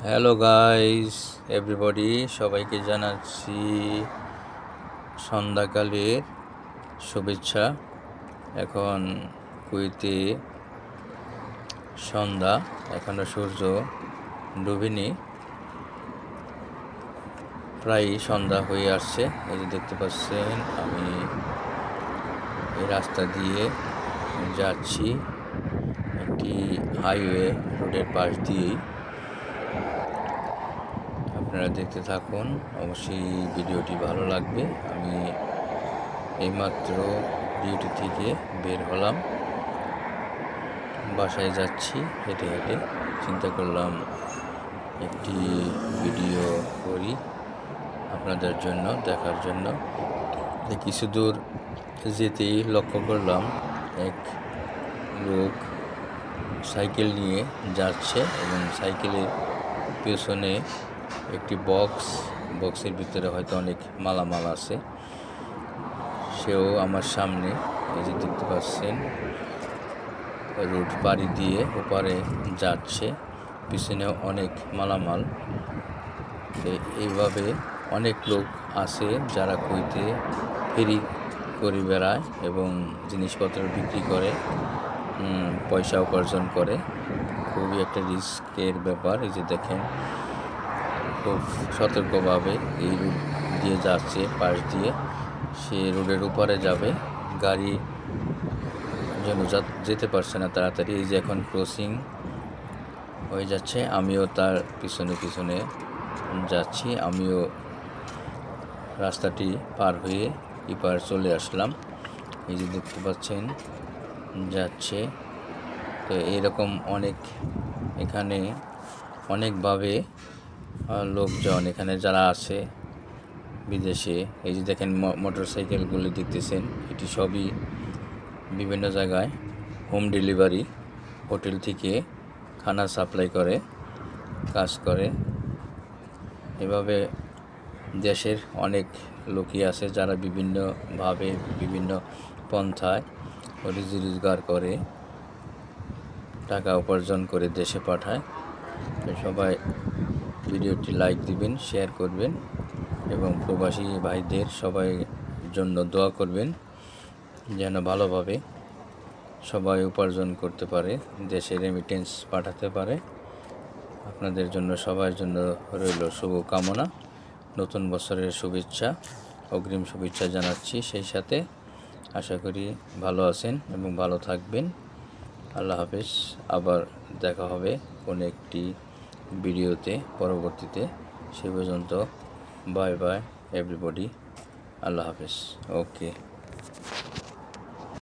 Hello guys everybody, সবাইকে জানাচ্ছি সন্ধ্যাকালের শুভেচ্ছা। এখন কুয়েতে সন্ধ্যা, এখনও সূর্য ডুবেনি, প্রায় সন্ধ্যা হয়ে আসছে। এই যে দেখতে পাচ্ছেন, আমি এই রাস্তা দিয়ে যাচ্ছি, একটি হাইওয়ে রোডের পাশ দিয়েই। আপনারা দেখতে থাকুন, অবশ্যই ভিডিওটি ভালো লাগবে। আমি এইমাত্র ডিউটি থেকে বের হলাম, বাসায় যাচ্ছি হেঁটে হেঁটে। চিন্তা করলাম একটি ভিডিও করি আপনাদের জন্য, দেখার জন্য। কিছু দূর যেতেই লক্ষ্য করলাম এক লোক সাইকেল নিয়ে যাচ্ছে এবং সাইকেলের পেছনে একটি বক্সের ভিতরে হয়তো অনেক মালামাল আছে। সেও আমার সামনে, এই যে দেখতে পাচ্ছেন, রোড পাড়ি দিয়ে ওপারে যাচ্ছে, পিছনে অনেক মালামাল। এইভাবে অনেক লোক আছে যারা কুয়েতে ফেরি করে বেড়ায় এবং জিনিসপত্র বিক্রি করে, পয়সা উপার্জন করে। খুবই একটা রিস্কের ব্যাপার। এই যে দেখেন, খুব সতর্কভাবে এই রুট দিয়ে যাচ্ছে, পাশ দিয়ে। সে রোডের উপরে যাবে, গাড়ি যেন যেতে পারছে না তাড়াতাড়ি। এই যে এখন ক্রসিং হয়ে যাচ্ছে, আমিও তার পিছনে পিছনে যাচ্ছি। আমিও রাস্তাটি পার হয়ে এপার চলে আসলাম। এই যে দেখতে পাচ্ছেন, যাচ্ছে। তো এরকম এখানে অনেকভাবে লোকজন এখানে যারা আছে বিদেশে। এই যে দেখেন, মোটর সাইকেলগুলি দেখতেছেন, এটি সবই বিভিন্ন জায়গায় হোম ডেলিভারি, হোটেল থেকে খানা সাপ্লাই করে কাজ করে। এভাবে দেশের অনেক লোকই আছে যারা বিভিন্নভাবে বিভিন্ন পন্থায় রুজি রোজগার করে টাকা উপার্জন করে দেশে পাঠায়। সবাই ভিডিওটি লাইক দিবেন, শেয়ার করবেন এবং প্রবাসী ভাইদের সবাই জন্য দোয়া করবেন, যেন ভালোভাবে সবাই উপার্জন করতে পারে, দেশে রেমিটেন্স পাঠাতে পারে। আপনাদের জন্য, সবার জন্য রইল শুভকামনা। নতুন বছরের শুভেচ্ছা, অগ্রিম শুভেচ্ছা জানাচ্ছি। সেই সাথে আশা করি ভালো আছেন এবং ভালো থাকবেন। আল্লাহ হাফেজ। আবার দেখা হবে কোনো একটি ভিডিওতে পরবর্তীতে। সে পর্যন্ত বাই বাই এভরিবডি। আল্লাহ হাফেজ। ওকে।